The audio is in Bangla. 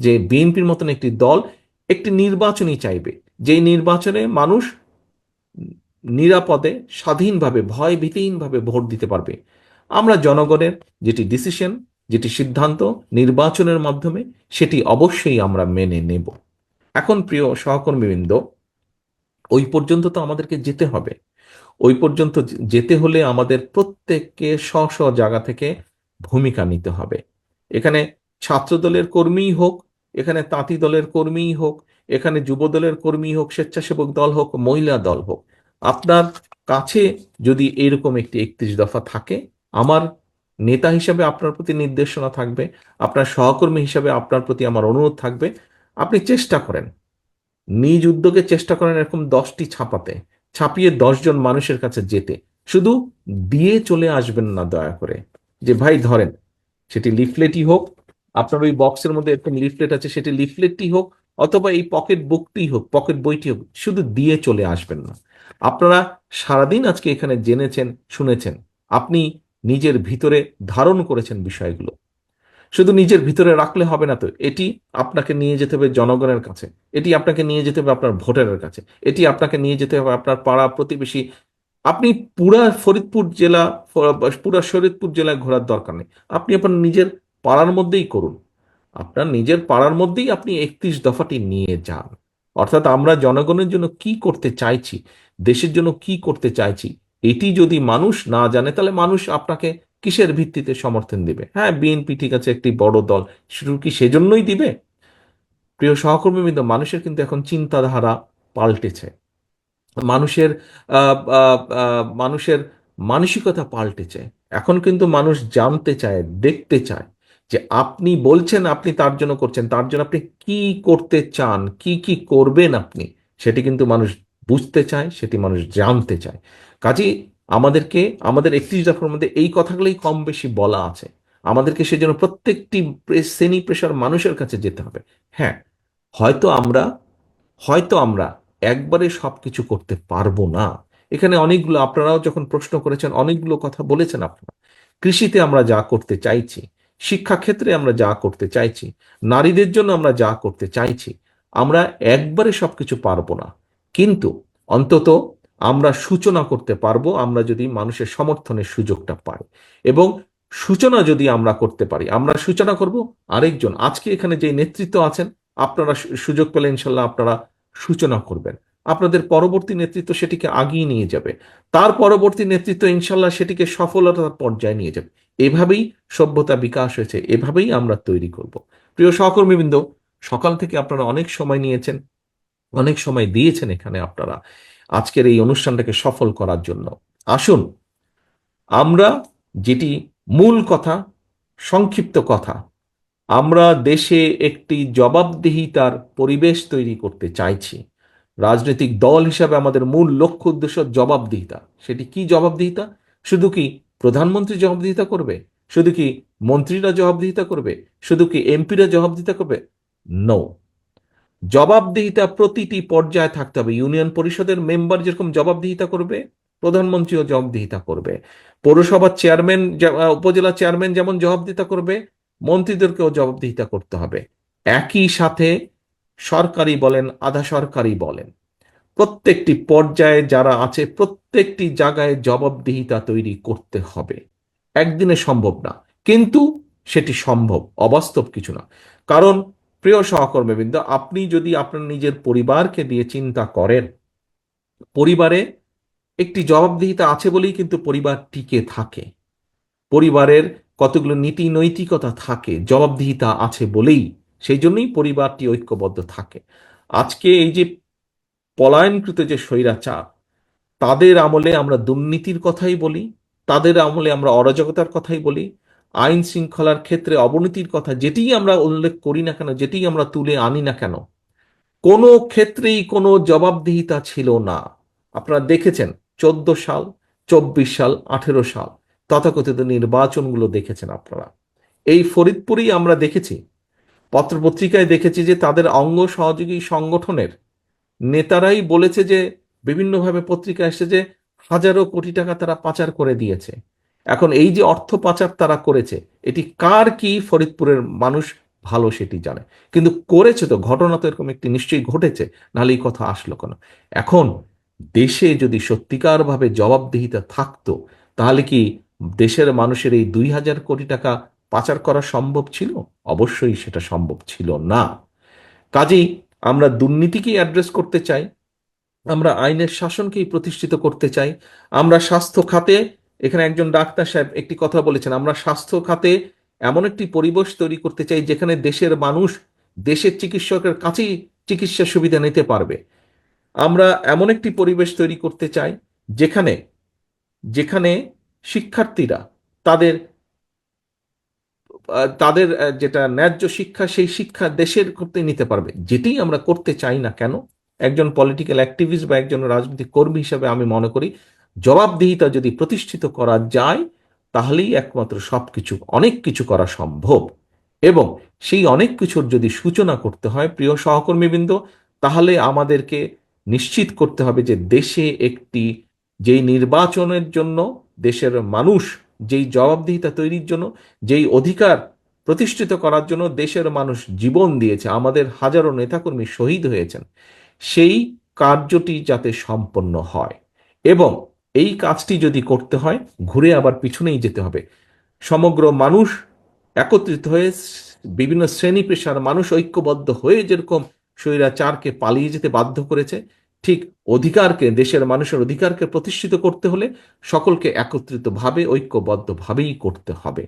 যে বিএনপির মতন একটি দল একটি নির্বাচনই চাইবে, যেই নির্বাচনে মানুষ নিরাপদে স্বাধীনভাবে ভয় ভীতিহীনভাবে ভোট দিতে পারবে। আমরা জনগণের যেটি ডিসিশন, যেটি সিদ্ধান্ত নির্বাচনের মাধ্যমে, সেটি অবশ্যই আমরা মেনে নেব। এখন প্রিয় সহকর্মীবৃন্দ, ওই পর্যন্ত তো আমাদেরকে যেতে হবে। ওই পর্যন্ত যেতে হলে আমাদের প্রত্যেককে স্ব স্ব জায়গা থেকে ভূমিকা নিতে হবে। এখানে ছাত্র দলের কর্মীই হোক, এখানে তাঁতি দলের কর্মীই হোক, এখানে যুব দলের কর্মী হোক, স্বেচ্ছাসেবক দল হোক, মহিলা দল হোক, আপনার কাছে যদি এরকম একটি 31 দফা থাকে, আমার নেতা হিসাবে আপনার প্রতি নির্দেশনা থাকবে, আপনার সহকর্মী হিসাবে আপনার প্রতি আমার অনুরোধ থাকবে, আপনি চেষ্টা করেন, নিজ উদ্যোগে চেষ্টা করেন এরকম 10টি ছাপাতে, ছাপিয়ে 10 জন মানুষের কাছে যেতে। শুধু দিয়ে চলে আসবেন না দয়া করে, যে ভাই ধরেন, সেটি লিফলেটই হোক, আপনার ওই বক্সের মধ্যে এরকম লিফলেট আছে, সেটি লিফলেটই হোক, অথবা এই পকেট বুকটি হোক, পকেট বইটি হোক, শুধু দিয়ে চলে আসবেন না। আপনারা সারাদিন আজকে এখানে জেনেছেন, শুনেছেন, আপনি নিজের ভিতরে ধারণ করেছেন বিষয়গুলো। শুধু নিজের ভিতরে রাখলে হবে না তো, এটি আপনাকে নিয়ে যেতে হবে জনগণের কাছে, এটি আপনাকে নিয়ে যেতে হবে আপনার ভোটারের কাছে, এটি আপনাকে নিয়ে যেতে হবে আপনার পাড়া প্রতিবেশী। আপনি পুরা ফরিদপুর জেলা, পুরা শরীয়তপুর জেলায় ঘোরার দরকার নেই, আপনি আপনার নিজের পাড়ার মধ্যেই করুন। আপনার নিজের পাড়ার মধ্যেই আপনি 31 দফাটি নিয়ে যান। অর্থাৎ আমরা জনগণের জন্য কি করতে চাইছি, দেশের জন্য কি করতে চাইছি, এটি যদি মানুষ না জানে, তাহলে মানুষ আপনাকে কিসের ভিত্তিতে সমর্থন দিবে? হ্যাঁ, বিএনপি ঠিক আছে, একটি বড় দল, শুধু কি সেজন্যই দিবে? প্রিয় সহকর্মীবৃন্দ, মানুষের কিন্তু এখন চিন্তাধারা পাল্টেছে। মানুষের মানুষের মানসিকতা পাল্টেছে। এখন কিন্তু মানুষ জানতে চায়, দেখতে চায় যে আপনি বলছেন আপনি তার জন্য করছেন, তার জন্য আপনি কি করতে চান, কি কি করবেন আপনি, সেটি কিন্তু মানুষ বুঝতে চায়, সেটি মানুষ জানতে চায়। কাজেই আমাদেরকে আমাদের 31 দফার মধ্যে এই কথাগুলোই কম বেশি বলা আছে। আমাদেরকে সেজন্য প্রত্যেকটি শ্রেণী পেশার মানুষের কাছে যেতে হবে। হ্যাঁ, হয়তো আমরা হয়তো আমরা একবারে সবকিছু করতে পারবো না। এখানে অনেকগুলো, আপনারাও যখন প্রশ্ন করেছেন অনেকগুলো কথা বলেছেন আপনারা। কৃষিতে আমরা যা করতে চাইছি, শিক্ষাক্ষেত্রে আমরা যা করতে চাইছি, নারীদের জন্য আমরা যা করতে চাইছি, আমরা একবারে সবকিছু পারবো না। কিন্তু অন্তত আমরা সূচনা করতে পারবো, আমরা যদি মানুষের সমর্থনের সুযোগটা পাই। এবং সূচনা যদি আমরা করতে পারি, আমরা সূচনা করব। আরেকজন আজকে এখানে যে নেতৃত্ব আছেন, আপনারা সুযোগ পেলে ইনশাল্লাহ আপনারা সূচনা করবেন। আপনাদের পরবর্তী নেতৃত্ব সেটিকে আগিয়ে নিয়ে যাবে, তার পরবর্তী নেতৃত্ব ইনশাল্লাহ সেটিকে সফলতার পর্যায়ে নিয়ে যাবে। এভাবেই সভ্যতা বিকাশ হয়েছে, এভাবেই আমরা তৈরি করব। প্রিয় সহকর্মীবৃন্দ, সকাল থেকে আপনারা অনেক সময় নিয়েছেন, অনেক সময় দিয়েছেন এখানে আপনারা আজকের এই অনুষ্ঠানটাকে সফল করার জন্য। আসুন আমরা যেটি মূল কথা, সংক্ষিপ্ত কথা, আমরা দেশে একটি জবাবদিহিতার পরিবেশ তৈরি করতে চাইছি। রাজনৈতিক দল হিসাবে আমাদের মূল লক্ষ্য উদ্দেশ্য জবাবদিহিতা। সেটি কি জবাবদিহিতা? শুধু কি প্রধানমন্ত্রী জবাবদিহিতা করবে? শুধু কি মন্ত্রীরা জবাবদিহিতা করবে? শুধু কি এমপিরা জবাবদিহিতা করবে? নো। জবাবদিহিতা প্রতিটি পর্যায়ে থাকতে হবে। ইউনিয়ন পরিষদের মেম্বার যেরকম জবাবদিহিতা করবে, প্রধানমন্ত্রীও জবাবদিহিতা করবে। পৌরসভার চেয়ারম্যান, উপজেলা চেয়ারম্যান যেমন জবাবদিহিতা করবে, মন্ত্রীদেরকেও জবাবদিহিতা করতে হবে। একই সাথে সরকারি বলেন, আধা সরকারি বলেন, প্রত্যেকটি পর্যায়ে যারা আছে প্রত্যেকটি জায়গায় জবাবদিহিতা তৈরি করতে হবে। একদিনে সম্ভব না, কিন্তু সেটি সম্ভব, অবাস্তব কিছু না। কারণ প্রিয় সহকর্মীবৃন্দ, আপনি যদি আপনার নিজের পরিবারকে দিয়ে চিন্তা করেন, পরিবারে একটি জবাবদিহিতা আছে বলেই কিন্তু পরিবার টিকে থাকে। পরিবারের কতগুলো নীতি নৈতিকতা থাকে, জবাবদিহিতা আছে বলেই, সেই জন্যই পরিবারটি ঐক্যবদ্ধ থাকে। আজকে এই যে পলায়নকৃত যে স্বৈরাচার, তাদের আমলে আমরা দুর্নীতির কথাই বলি, তাদের আমলে আমরা অরাজকতার কথাই বলি, আইন শৃঙ্খলার ক্ষেত্রে অবনতির কথা যেটিই আমরা উল্লেখ করি না কেন, যেটিই আমরা তুলে আনি না কেন, কোনো ক্ষেত্রেই কোনো জবাবদিহিতা ছিল না। আপনারা দেখেছেন 14 সাল, 24 সাল, 18 সাল, তথাকথিত নির্বাচনগুলো দেখেছেন আপনারা। এই ফরিদপুরেই আমরা দেখেছি, পত্রপত্রিকায় দেখেছি যে তাদের অঙ্গ সহযোগী সংগঠনের নেতারাই বলেছে যে, বিভিন্নভাবে পত্রিকা এসেছে যে হাজারো কোটি টাকা তারা পাচার করে দিয়েছে। এখন এই যে অর্থ পাচার তারা করেছে, এটি কার কি ফরিদপুরের মানুষ ভালো সেটি জানে। কিন্তু করেছে তো, ঘটনা তো এরকম একটি নিশ্চয়ই ঘটেছে, নাহলে এই কথা আসলো কেন? এখন দেশে যদি সত্যিকারভাবে জবাবদিহিতা থাকতো, তাহলে কি দেশের মানুষের এই 2,000 কোটি টাকা পাচার করা সম্ভব ছিল? অবশ্যই সেটা সম্ভব ছিল না। কাজেই আমরা দুর্নীতিকেই অ্যাড্রেস করতে চাই, আমরা আইনের শাসনকেই প্রতিষ্ঠিত করতে চাই। আমরা স্বাস্থ্য খাতে, এখানে একজন ডাক্তার সাহেব একটি কথা বলেছেন, আমরা স্বাস্থ্য খাতে এমন একটি পরিবেশ তৈরি করতে চাই যেখানে দেশের মানুষ দেশের চিকিৎসকের কাছেই চিকিৎসা সুবিধা নিতে পারবে। আমরা এমন একটি পরিবেশ তৈরি করতে চাই যেখানে যেখানে শিক্ষার্থীরা তাদের তাদের যেটা ন্যায্য শিক্ষা, সেই শিক্ষা দেশের করতে নিতে পারবে। যেটি আমরা করতে চাই না কেন, একজন পলিটিক্যাল অ্যাক্টিভিস্ট বা একজন রাজনৈতিক কর্মী হিসেবে আমি মনে করি জবাবদিহিতা যদি প্রতিষ্ঠিত করা যায়, তাহলেই একমাত্র সবকিছু, অনেক কিছু করা সম্ভব। এবং সেই অনেক কিছুর যদি সূচনা করতে হয়, প্রিয় সহকর্মীবৃন্দ, তাহলে আমাদেরকে নিশ্চিত করতে হবে যে দেশে একটি, যেই নির্বাচনের জন্য দেশের মানুষ, যেই জবাবদিহিতা তৈরির জন্য, যেই অধিকার প্রতিষ্ঠিত করার জন্য দেশের মানুষ জীবন দিয়েছে, আমাদের হাজারো নেতাকর্মী শহীদ হয়েছেন, সেই কার্যটি যাতে সম্পন্ন হয়। এবং এই কাজটি যদি করতে হয়, ঘুরে আবার পিছনেই যেতে হবে। সমগ্র মানুষ একত্রিত হয়ে, বিভিন্ন শ্রেণী পেশার মানুষ ঐক্যবদ্ধ হয়ে যেরকম স্বৈরাচারকে পালিয়ে যেতে বাধ্য করেছে, ঠিক অধিকারকে, দেশের মানুষের অধিকারকে প্রতিষ্ঠিত করতে হলে সকলকে একত্রিতভাবে ঐক্যবদ্ধভাবেই করতে হবে।